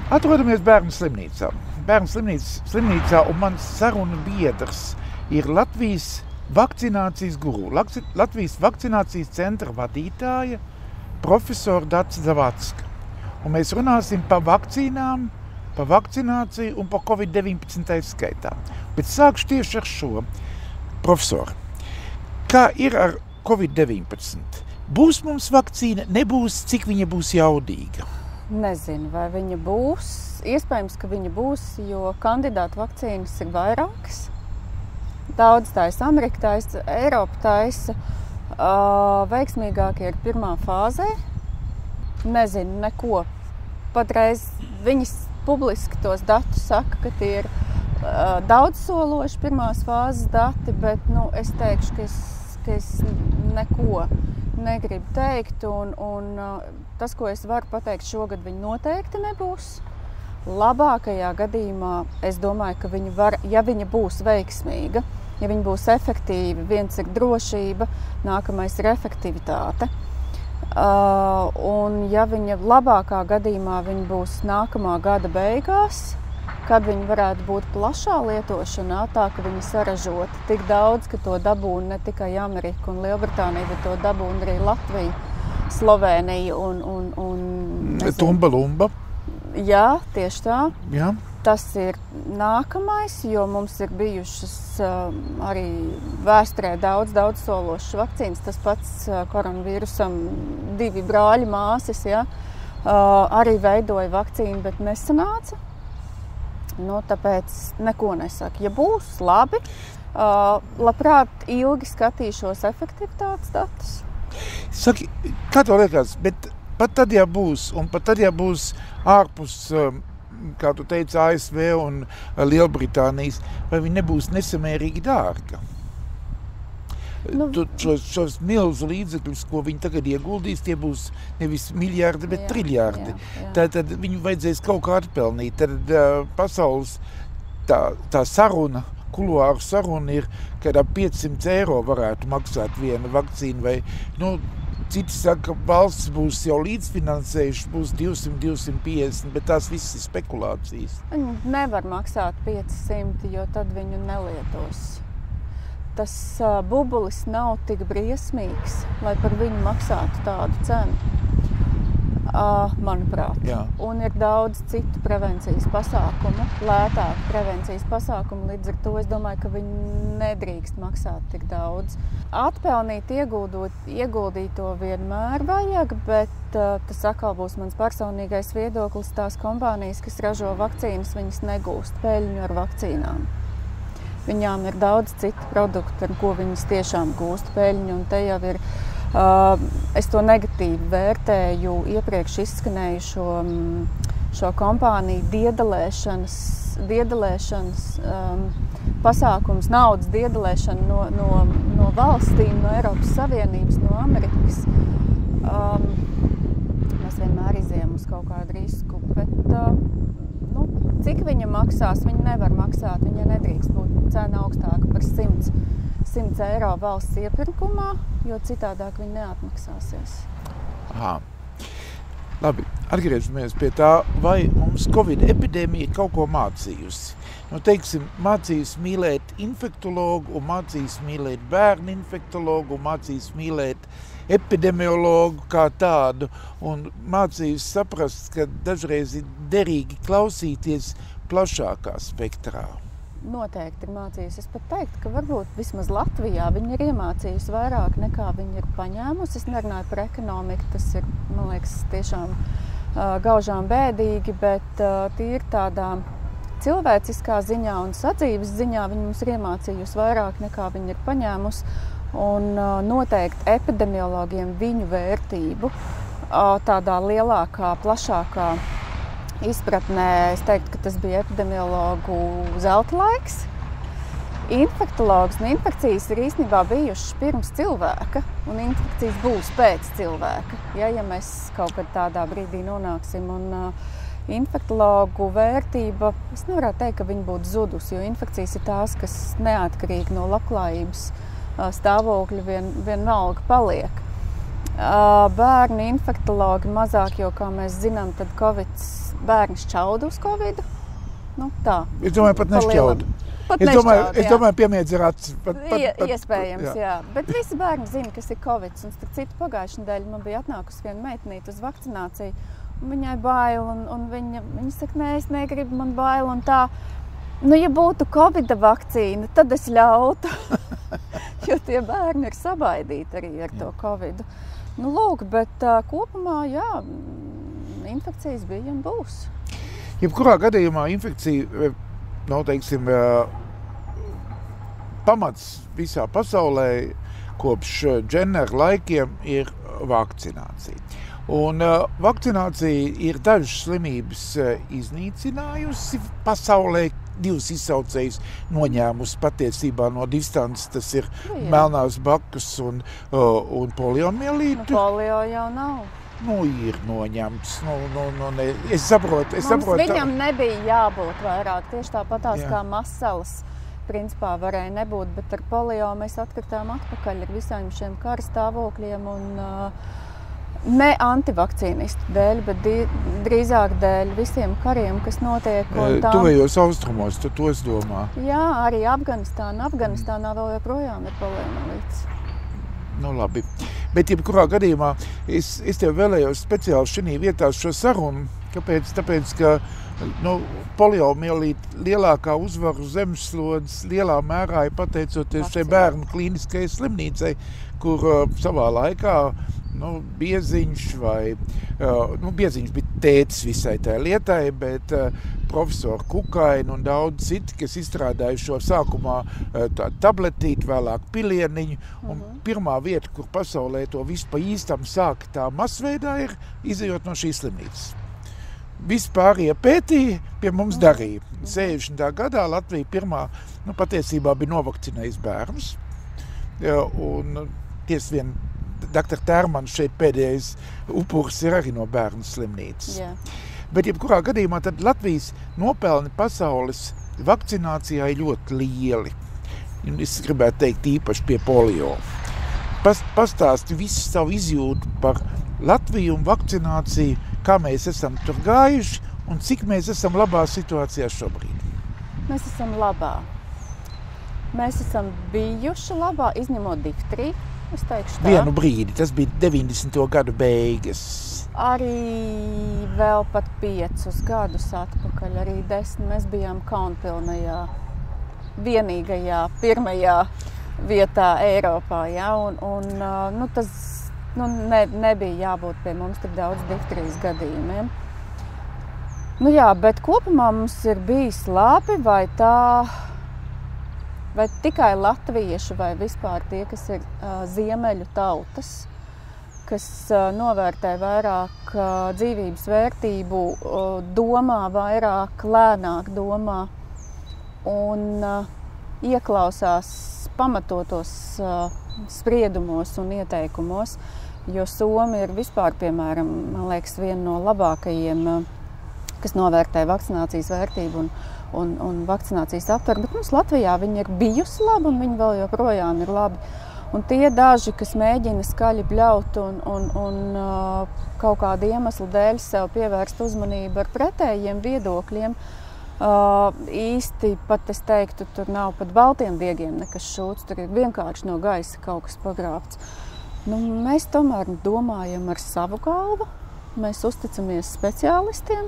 Atrodamies bērnu slimnīcā. Bērnu slimnīcā un mans saruna biedrs ir Latvijas vakcinācijas guru, Latvijas vakcinācijas centra vadītāja profesora Dace Zavadska. Un mēs runāsim par vakcīnām, par vakcināciju un par Covid-19 skaitā. Bet sākšu tieši ar šo. Profesor, kā ir ar Covid-19? Būs mums vakcīna, nebūs, cik viņa būs jaudīga? Nezinu, vai viņa būs. Iespējams, ka viņa būs, jo kandidātu vakcīnas ir vairākas. Daudz taisa Amerika, taisa Eiropa, taisa. Veiksmīgākie ir pirmā fāzē. Nezinu neko. Patreiz viņas publiski tos datus saka, ka tie ir daudzsološi pirmās fāzes dati, bet es teikšu, ka es neko negribu teikt. Un tas, ko es varu pateikt, šogad viņa noteikti nebūs. Labākajā gadījumā es domāju, ka viņa var, ja viņa būs veiksmīga, ja viņa būs efektīva, viens ir drošība, nākamais ir efektivitāte. Un ja viņa labākā gadījumā viņa būs nākamā gada beigās, kad viņa varētu būt plašā lietošanā, tā ka viņa saražota tik daudz, ka to dabūna ne tikai Amerika un Lielbritānija, bet to dabūna arī Latvija, Slovēnija un Tumba lumba. Jā, tieši tā. Jā. Tas ir nākamais, jo mums ir bijušas arī vēsturē daudz sološas vakcīnas. Tas pats koronavīrusam 2 brāļu māsas, arī veidoja vakcīnu, bet nesanāca. Tāpēc neko nesaku. Ja būs labi, labprāt ilgi skatīšos efektivitātes datus. Saki, kā tev liekas, bet pat tad, ja būs, un pat tad, ja būs ārpus, kā tu teici, ASV un Lielbritānijas, vai viņi nebūs nesamērīgi dārga? Šos milzu līdzekļus, ko viņi tagad ieguldīs, tie būs nevis miljardi, bet triljardi. Tad viņu vajadzēs kaut kā atpelnīt. Tad pasaules tā saruna, kuluāru saruna ir, kad ap 500 eiro varētu maksāt viena vakcīna vai, citi saka, ka valsts būs jau līdzfinansējuši, būs 200-250, bet tās visas ir spekulācijas. Nevar maksāt 500, jo tad viņu nelietos. Tas bubulis nav tik briesmīgs, lai par viņu maksātu tādu cenu, manuprāt. Jā. Un ir daudz citu prevencijas pasākumu, lētāku prevencijas pasākumu, līdz ar to es domāju, ka viņi nedrīkst maksāt tik daudz. Atpelnīt, ieguldīto vienmēr vajag, bet tas atkal būs mans personīgais viedoklis. Tās kompānijas, kas ražo vakcīnas, viņas negūst peļņu ar vakcīnām. Viņām ir daudz citu produktu, ar ko viņas tiešām gūst peļņu, un te jau ir, es to negatīvi vērtēju iepriekš izskanēju šo kompāniju diedelēšanas pasākums, naudas diedelēšana no valstīm, no Eiropas Savienības, no Amerikas. Mēs vienmēr izējam uz kaut kādu risku, bet cik viņa maksās, viņa nevar maksāt, viņa nedrīkst būt cena augstāka par 100 eiro valsts iepirkumā, jo citādāk viņa neatmaksāsies. Aha. Labi, atgriežamies pie tā, vai mums Covid epidēmija kaut ko mācījusi. Teiksim, mācījusi mīlēt infektologu, un mācījusi mīlēt bērnu infektologu, un mācījusi mīlēt epidemiologu kā tādu, un mācījusi saprast, ka dažreiz ir derīgi klausīties plašākā spektrā. Noteikti ir mācījusi. Es pat teiktu, ka varbūt vismaz Latvijā viņa ir iemācījusi vairāk nekā viņa ir paņēmusi. Es nerunāju par ekonomiku, tas ir, man liekas, tiešām gaužām bēdīgi, bet tīri tādā cilvēciskā ziņā un sadzīves ziņā viņa mums ir iemācījusi vairāk nekā viņa ir paņēmusi. Un noteikti epidemiologiem viņu vērtību tādā lielākā, plašākā izpratnē, es teiktu, ka tas bija epidemiologu zelta laiks. Infektologs un infekcijas ir īstenībā bijušas pirms cilvēka, un infekcijas būs pēc cilvēka, ja mēs kaut kad tādā brīdī nonāksim. Un infektologu vērtība, es nevarētu teikt, ka viņa būtu zudusi, jo infekcijas ir tās, kas neatkarīgi no labklājības stāvokļa vienalga paliek. Bērni infektologi mazāk, jo, kā mēs zinām, tad bērni šķauda uz Covidu. Nu, tā. Es domāju, pat nešķauda. Es domāju, piemiedz ir acis. Iespējams, jā. Bet visi bērni zina, kas ir Covid. Un starp citu, pagājušajā nedēļā man bija atnākusi viena meitenīte uz vakcināciju. Un viņai bail, un viņa saka, nē, es negribu, man bail, un tā. Nu, ja būtu Covida vakcīna, tad es ļautu. Jo tie bērni ir sabaidīti arī ar to Covidu. Nu, lūk, bet kopumā, jā, infekcijas bija un būs. Jebkurā gadījumā infekcija, teiksim, pamats visā pasaulē kopš Jenner laikiem ir vakcinācija. Un vakcinācija ir dažas slimības iznīcinājusi pasaulē, divas izsaucējas noņēmusi patiesībā no distances. Tas ir melnās bakas un poliomielīte. Polio jau nav. Ir noņemts. Es saprotu. Viņam nebija jābūt vairāk. Tieši tāpatās kā masalas principā varēja nebūt, bet ar polio mēs atkritām atpakaļ ar visiem šiem kara stāvokļiem un ne antivakcīnistu dēļ, bet drīzāk dēļ visiem kariem, kas notiek. Tuvējos austrumos, tu tos domā? Jā, arī Afganistānā. Afganistānā vēl joprojām ir poliomielītes. Nu, labi. Bet jebkurā gadījumā es tev vēlējos speciāli šī vietā šo sarunu. Kāpēc? Tāpēc, ka poliomielīte lielākā uzvaru zemeslodes lielā mērā ir pateicoties šai bērnu klīniskajai slimnīcai, kur savā laikā Bieziņš Bieziņš bija tētis visai tai lietai, bet profesori Kukaini un daudz citi, kas izstrādāja šo sākumā tabletīti, vēlāk pilieniņu. Un pirmā vieta, kur pasaulē to visu pa īstam sāka tā masveidā, ir izejot no šīs slimnīcas. Vispārie pētīja, pie mums darīja. 60. gadā Latvija pirmā, patiesībā bija novakcinējis bērnus. Un tiesa vien Dr. Tērmans šeit pēdējais upuris ir arī no bērnu slimnīcas. Jā. Bet jebkurā gadījumā tad Latvijas nopelni pasaules vakcinācijā ir ļoti lieli. Es gribētu teikt īpaši pie polio. Pastāsti visu savu izjūtu par Latviju un vakcināciju, kā mēs esam tur gājuši un cik mēs esam labā situācijā šobrīd. Mēs esam labā. Mēs esam bijuši labā, izņemot difteriju. Es teikšu tā. Vienu brīdi, tas bija 90. gadu beigas. Arī vēl pat 5 gadus atpakaļ, arī 10. Mēs bijām kaunpilnajā, vienīgajā, pirmajā vietā Eiropā. Ja? Tas nebija jābūt pie mums tik daudz difterijas gadījumiem. Bet kopumā mums ir bijis labi, vai tikai latvieši, vai vispār tie, kas ir ziemeļu tautas, kas novērtē vairāk dzīvības vērtību, domā vairāk, lēnāk domā un ieklausās pamatotos spriedumos un ieteikumos, jo Somi ir vispār, piemēram, man liekas, viena no labākajiem, kas novērtē vakcinācijas vērtību un vakcinācijas aptveru, bet mums Latvijā viņi ir bijusi labi un viņi vēl joprojām ir labi. Un tie daži, kas mēģina skaļi bļaut un kaut kādu iemeslu dēļ sev pievērst uzmanību ar pretējiem viedokļiem, īsti pat es teiktu, tur nav pat baltiem diegiem nekas šūts, tur ir vienkārši no gaisa kaut kas pagrābts. Mēs tomēr domājam ar savu galvu, mēs uzticamies speciālistiem.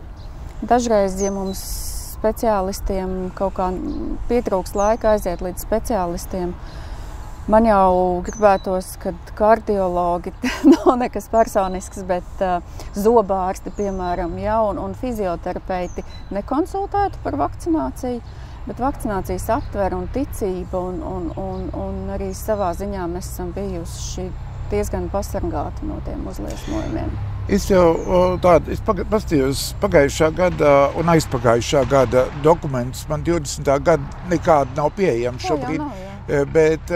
Dažreiz, ja mums speciālistiem kaut kā pietrūks laika aiziet līdz speciālistiem, man jau gribētos, kad kardiologi, nav nekas personisks, bet zobārsti, piemēram, un fizioterapeiti nekonsultētu par vakcināciju, bet vakcinācijas aptver un ticība un arī savā ziņā mēs esam bijuši diezgan pasargāti no tiem uzliesmojumiem. Es pastījos pagājušā gada un aizpagājušā gada dokumentus. Man 20. gada nekāda nav pieejama šobrīd. Bet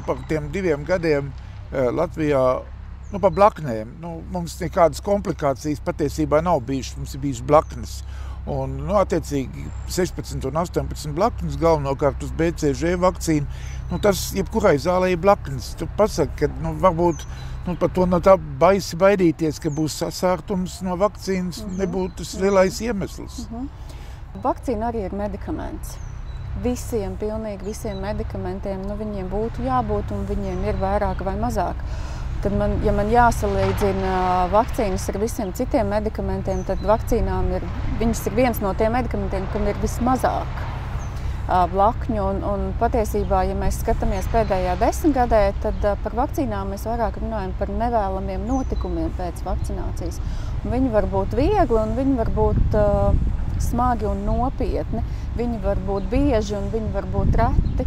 par tiem 2 gadiem Latvijā, par blaknēm, mums nekādas komplikācijas patiesībā nav bijušas. Mums ir bijušas blaknes. Un, attiecīgi 16 un 18 blaknes, galvenokārt uz BCG vakcīnu. Tas jebkurai zālē ir blaknes. Tu pasaki, ka varbūt Nu, par to no tā baisi baidīties, ka būs sasārtums no vakcīnas, nebūtu tas lielais iemesls. Vakcīna arī ir medikaments. Pilnīgi visiem medikamentiem, viņiem būtu jābūt un viņiem ir vairāk vai mazāk. Tad ja man jāsalīdzina vakcīnas ar visiem citiem medikamentiem, tad viņas ir viens no tiem medikamentiem, kam ir vismazāk blakņu. Un patiesībā, ja mēs skatāmies pēdējā 10 gadē, tad par vakcīnām mēs vairāk runājam par nevēlamiem notikumiem pēc vakcinācijas. Un viņi var būt viegli un viņi var būt smagi un nopietni. Viņi var būt bieži un viņi var būt reti.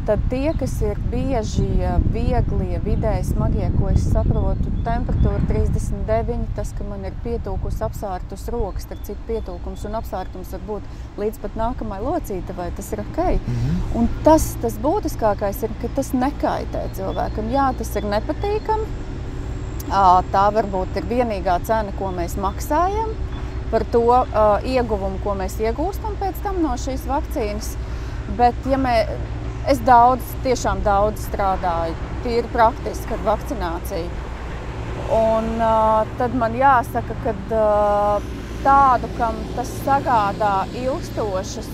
Tad tie, kas ir bieži, vieglie, vidēji smagie, ko es saprotu, temperatūra 39, tas, ka man ir pietūkus apsārtus rokas, tad cik pietūkums un apsārtums var būt līdz pat nākamai locītavai, tas ir ok. Un tas būtiskākais ir, ka tas nekaitē cilvēkam. Jā, tas ir nepatīkami. Tā varbūt ir vienīgā cena, ko mēs maksājam par to ieguvumu, ko mēs iegūstam pēc tam no šīs vakcīnas. Bet, es tiešām daudz strādāju, tīri praktiski ar vakcināciju. Un tad man jāsaka, ka tādu, kam tas sagādā ilgstošas,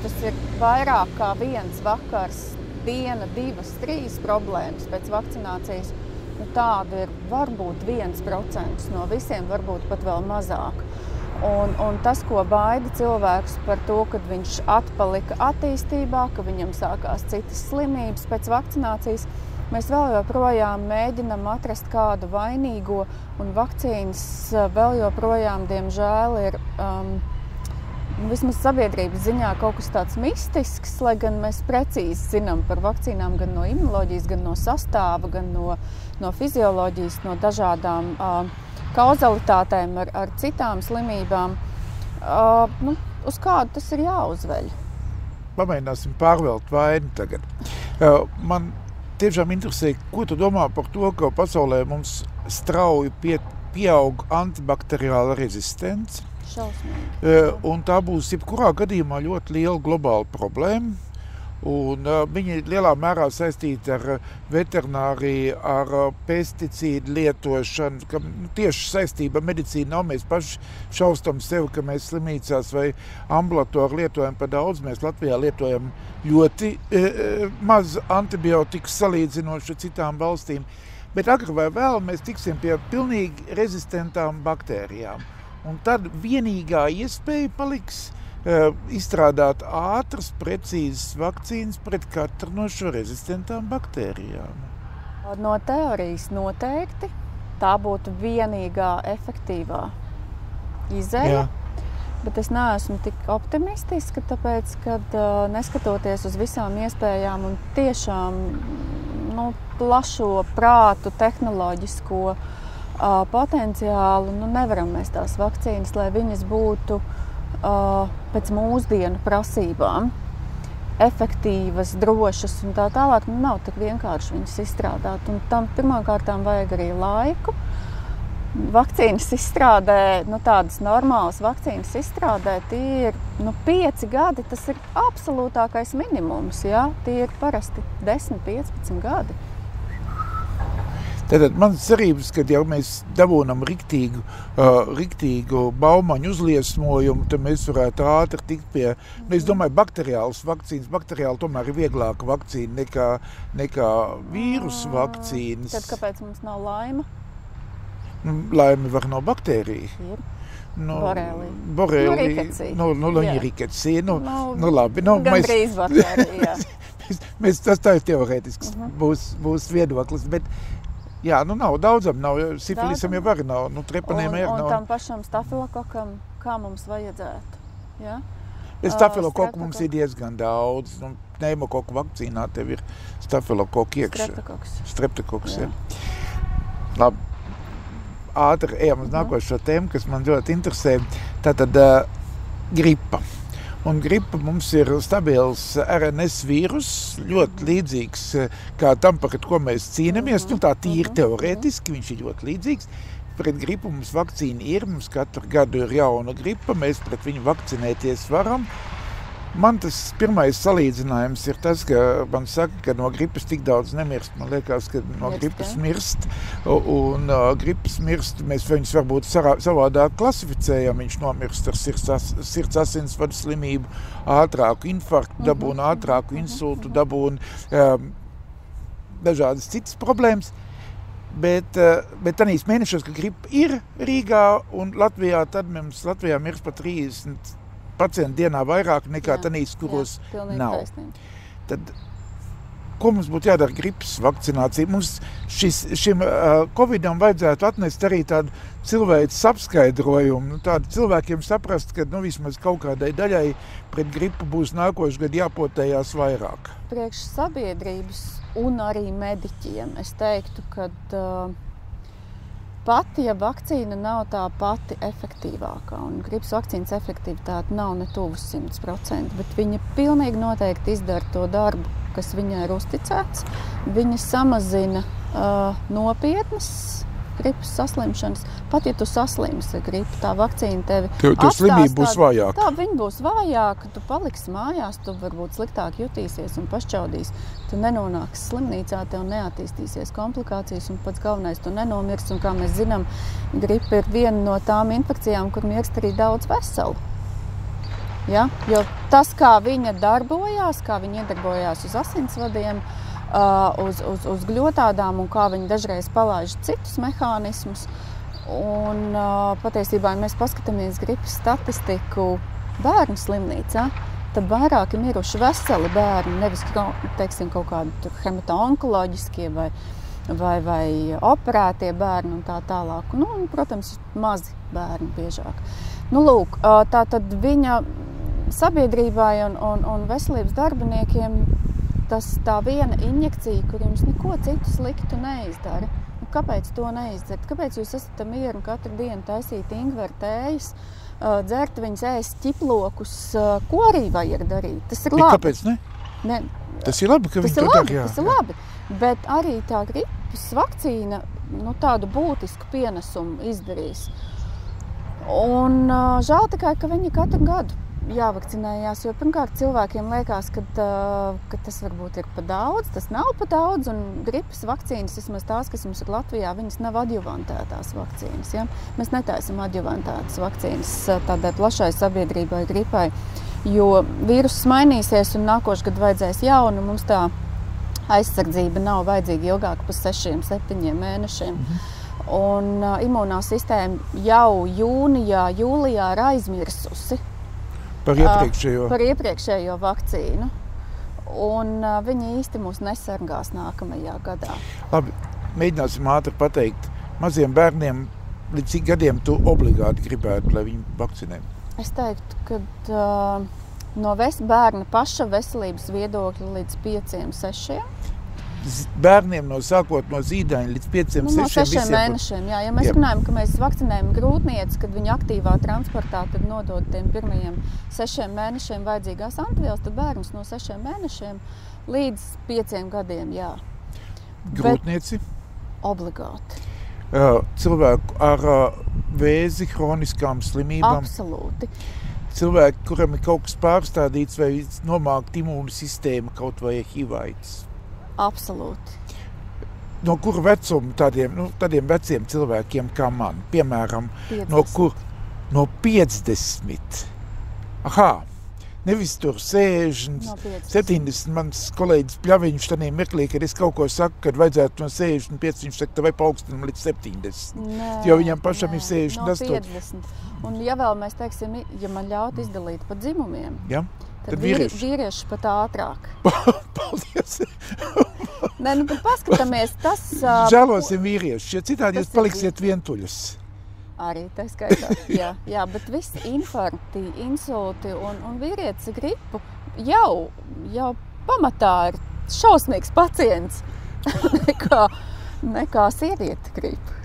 tas ir vairāk kā viens vakars, diena, 2, 3 problēmas pēc vakcinācijas. Tādu ir varbūt 1% no visiem, varbūt pat vēl mazāk. Un tas, ko baida cilvēks par to, kad viņš atpalika attīstībā, ka viņam sākās citas slimības pēc vakcinācijas, mēs vēl joprojām mēģinam atrast kādu vainīgo, un vakcīnas vēl joprojām, diemžēl, ir vismaz sabiedrības ziņā kaut kas tāds mistisks, lai gan mēs precīzi zinām par vakcīnām gan no imunoloģijas, gan no sastāva, gan no fizioloģijas, no dažādām kauzalitātēm ar citām slimībām. Uz kādu tas ir jāuzveļ? Pamēģināsim pārvelt vainu tagad. Man tiešām interesē, ko tu domā par to, ka pasaulē mums strauji pieaug antibakteriāla rezistence. Šausmīgi. Un tā būs jebkurā gadījumā ļoti liela globāla problēma. Un viņi ir lielā mērā saistīti ar veterināriju, ar pesticīdu lietošanu, ka tieši saistība ar medicīnu nav. Mēs paši šaustam sevi, ka mēs slimnīcās vai ambulatori lietojam par daudz. Mēs Latvijā lietojam ļoti maz antibiotikas salīdzinoši ar citām valstīm. Bet agri vai vēl mēs tiksim pie pilnīgi rezistentām baktērijām. Un tad vienīgā iespēja paliks izstrādāt ātras, precīzas vakcīnas pret katru no šo rezistentām baktērijām. No teorijas noteikti tā būtu vienīgā efektīvā izēja, bet es neesmu tik optimistiska, tāpēc, kad neskatoties uz visām iespējām un tiešām plašo prātu, tehnoloģisko potenciālu, nevaram mēs tās vakcīnas, lai viņas būtu pēc mūsdienu prasībām, efektīvas, drošas un tā tālāk, nav tik vienkārši viņas izstrādāt. Un tam pirmkārtām vajag arī laiku. Vakcīnas izstrādē, tādas normālas vakcīnas izstrādē, tie ir 5 gadi, tas ir absolūtākais minimums, jā? Tie ir parasti 10-15 gadi. Tātad mans cerības, ka ja mēs dabūnam riktīgu baumaņu uzliesmojumu, tad mēs varētu ātri tikt pie, es domāju, bakteriālas vakcīnas. Bakteriāli tomēr ir vieglāka vakcīna nekā vīrusu vakcīnas. Tad kāpēc mums nav laima? Laime var no baktērija. Ir. Borelī. Rikecija. Labi. Gandrīz baktērija, jā. Tas tā ir teorētisks būs viedoklis, bet jā, nav daudzam, sifilisam jau arī nav, trepaniem ir nav. Un tam pašam stafilokokam, kā mums vajadzētu, jā? Stafilokoku mums ir diezgan daudz, pneimokoku vakcīnā tev ir stafilokoku iekšā. Streptokoks, jā. Labi, ātri ejam uz nākošo tēmu, kas man ļoti interesē, tātad gripa. Un gripa mums ir stabils RNS vīrus, ļoti līdzīgs kā tam, pret ko mēs cīnamies. Tā tīri teorētiski, viņš ir ļoti līdzīgs. Pret gripu mums vakcīna ir, mums katru gadu ir jauna gripa, mēs pret viņu vakcinēties varam. Man tas pirmais salīdzinājums ir tas, ka man saka, ka no gripas tik daudz nemirst. Man liekas, ka no gripas mirst. Un gripas mirst, mēs viņus varbūt savādāk klasificējam. Viņš nomirst ar sirds asinsvadu slimību, ātrāku infarktu, dabūna ātrāku insultu, dabūna dažādas citas problēmas. Bet tanīs mēnešos, ka gripa ir Rīgā un Latvijā, tad mums Latvijā mirst pat 30 pacienti dienā vairāk nekā tanīs, kuros nav. Tad, ko mums būtu jādara gripas vakcinācija? Mums šim Covidam vajadzētu atnest arī tādu cilvēks apskaidrojumu. Tādu cilvēkiem saprast, ka vismaz kaut kādai daļai pret gripu būs nākošu gadu jāpotējās vairāk. Priekš sabiedrības un arī mediķiem es teiktu, ka pati, ja vakcīna nav tā pati efektīvākā, un gripas vakcīnas efektivitāte nav ne tuvu 100%, bet viņa pilnīgi noteikti izdara to darbu, kas viņai ir uzticēts. Viņa samazina nopietnas gripas saslimšanas. Pat, ja tu saslimsi ar gripu, tā vakcīna tevi atstās. Slimība būs vājāka. Tā, viņa būs vājāka, tu paliksi mājās, tu varbūt sliktāk jutīsies un pašķaudīs. Tu nenonāksi slimnīcā, tev neattīstīsies komplikācijas, un pats galvenais, tu nenomirsi. Un, kā mēs zinām, gripa ir viena no tām infekcijām, kur mirst arī daudz veselu. Ja? Jo tas, kā viņa darbojās, kā viņa iedarbojās uz asinsvadiem, uz gļotādām un kā viņi dažreiz palaiž citus mehānismus. Un patiesībā, ja mēs paskatāmies gripas statistiku bērnu slimnīcā, tad vairāki miruši veseli bērni, nevis, teiksim, kaut kādi hematonkoloģiskie vai operētie bērni un tā tālāk. Nu, un, protams, mazi bērni biežāk. Nu, lūk, tā tad viņa sabiedrībai un veselības darbiniekiem tā viena injekcija, kur jums neko citu sliktu neizdara. Nu, kāpēc to neizdzert? Kāpēc jūs esat mieru katru dienu taisīt ingveru tējas, dzert viņas, ēst ķiplokus, ko arī vajag darīt? Tas ir labi. Kāpēc ne? Tas ir labi, ka viņi to dara. Tas ir labi, bet arī tā gripas vakcīna tādu būtisku pienesumu izdarīs. Un žēl tikai, ka viņi katru gadu jāvakcinējās, jo pirmkārt cilvēkiem liekas, ka tas varbūt ir pa daudz, tas nav pa daudz, un gripas vakcīnas, vismaz tās, kas mums ir Latvijā, viņas nav adjuvantētās vakcīnas. Ja? Mēs netaisam adjuvantētas vakcīnas tādai plašai sabiedrībai gripai, jo vīruss mainīsies un nākošu gadu vajadzēs jaunu, mums tā aizsardzība nav vajadzīga ilgāk par 6-7 mēnešiem. Un imūnā sistēma jau jūlijā ir aizmirsusi par iepriekšējo vakcīnu. Un viņi īsti mūs nesargās nākamajā gadā. Labi, mēģināsim ātri pateikt. Maziem bērniem līdz cik gadiem tu obligāti gribētu, lai viņi vakcinē? Es teiktu, ka no bērna paša veselības viedokļa līdz 5-6. Bērniem sākot no zīdaiņa līdz 5-6 no 6 mēnešiem, jā. Ja mēs runājam, ka mēs vakcinējam grūtnieci, kad viņi aktīvā transportā, tad nodod tiem pirmajiem 6 mēnešiem vajadzīgās antivielas, tad bērns no 6 mēnešiem līdz 5 gadiem, jā. Grūtnieci? Bet obligāti. Cilvēku ar vēzi, hroniskām slimībām? Absolūti. Cilvēki, kuram ir kaut kas pārstādīts vai nomākt imūnu sistēmu, kaut vai HIV-aids? Absolūti. No kura vecuma tādiem veciem cilvēkiem kā man, piemēram, 50. No 50. Aha, nevis tur 60, no 70. Mans kolēģis Pļaviņš tanī mirklī, kad es kaut ko saku, kad vajadzētu no 65, viņš saka, vai paaugstinam līdz 70. Jo viņam pašam ir 68. No 50. Un ja vēl mēs teiksim, ja man ļaut izdalīt pa dzimumiem, ja? Tad vīrieši pat ātrāk. Paldies! Nē, bet paskatāmies, tas... Žēlosim vīrieši, ja citādi jūs paliksiet vientuļas. Arī, tā skaitā, jā, bet visi infarkti, insulti un vīrietis gripu jau pamatā ir šausmīgs pacients nekā sieviete gripu.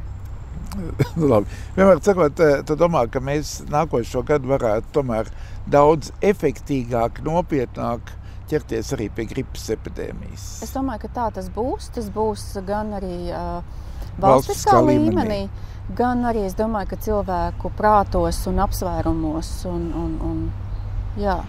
Labi. Vienmēr sakot, tu domā, ka mēs nākošo gadu varētu tomēr daudz efektīgāk, nopietnāk ķerties arī pie gripas epidēmijas. Es domāju, ka tā tas būs. Tas būs gan arī valstiskā līmenī, gan arī, es domāju, ka cilvēku prātos un apsvērumos. Jā.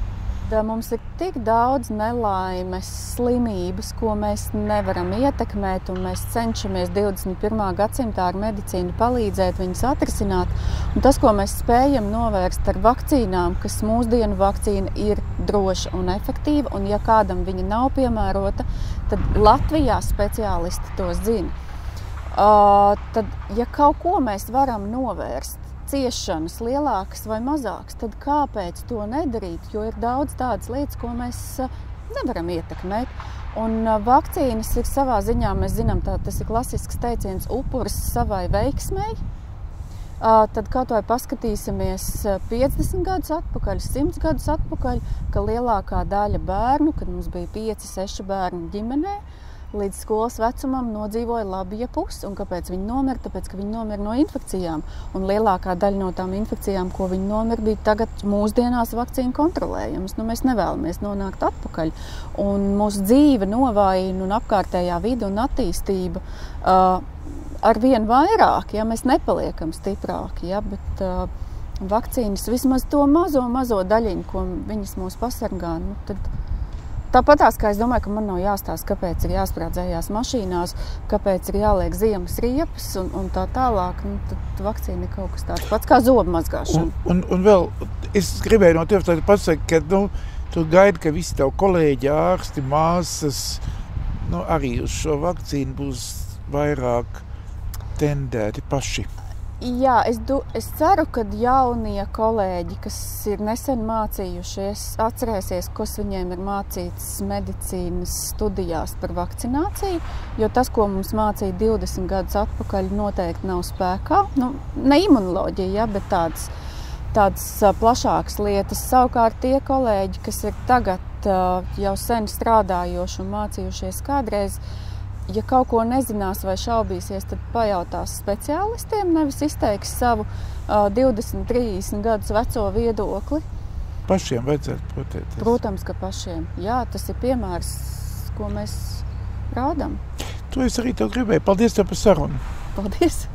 Mums ir tik daudz nelaimes, slimības, ko mēs nevaram ietekmēt, un mēs cenšamies 21. gadsimtā ar medicīnu palīdzēt viņus atrisināt. Un tas, ko mēs spējam novērst ar vakcīnām, kas mūsdienu vakcīna ir droša un efektīva, un ja kādam viņa nav piemērota, tad Latvijā speciālisti to zina. Tad, ja kaut ko mēs varam novērst, ciešanas lielākas vai mazākas, tad kāpēc to nedarīt? Jo ir daudz tādas lietas, ko mēs nevaram ietekmēt. Un vakcīnas ir savā ziņā, mēs zinām, tas ir klasisks teiciens upuris savai veiksmei. Tad kaut vai paskatīsimies 50 gadus atpakaļ, 100 gadus atpakaļ, ka lielākā daļa bērnu, kad mums bija 5-6 bērnu ģimenē, līdz skolas vecumam nodzīvoja labi, ja pusi. Un kāpēc viņi nomira? Tāpēc, ka viņi nomira no infekcijām. Un lielākā daļa no tām infekcijām, ko viņi nomira, bija tagad mūsdienās vakcīnu kontrolējamas. Mēs nevēlamies nonākt atpakaļ. Un mūsu dzīve novājina un apkārtējā vide un attīstība arvien vairāk, ja mēs nepaliekam stiprāki. Ja? Bet vakcīnas vismaz to mazo daļiņu, ko viņas mūs pasargā, tad tāpatās, kā es domāju, ka man nav jāstāsta, kāpēc ir jāsprādzējās mašīnās, kāpēc ir jāliek ziemas riepas un tā tālāk, tad vakcīna ir kaut kas tāds pats kā zobu mazgāšana. Un vēl, es gribēju no tevi pateikt, ka tu gaidi, ka visi tavi kolēģi, ārsti, māsas, arī uz šo vakcīnu būs vairāk tendēti paši. Jā, es ceru, ka jaunie kolēģi, kas ir nesen mācījušies, atcerēsies, kas viņiem ir mācīts medicīnas studijās par vakcināciju, jo tas, ko mums mācīja 20 gadus atpakaļ, noteikti nav spēkā. Ne imunoloģija, ja, bet tādas plašākas lietas. Savukārt tie kolēģi, kas ir tagad jau sen strādājoši un mācījušies kādreiz, ja kaut ko nezinās vai šaubīsies, tad pajautās speciālistiem, nevis izteiks savu 20-30 gadus veco viedokli. Pašiem vajadzētu protēties. Protams, ka pašiem. Jā, tas ir piemērs, ko mēs rādām. To es arī tev gribēju. Paldies tev par sarunu. Paldies!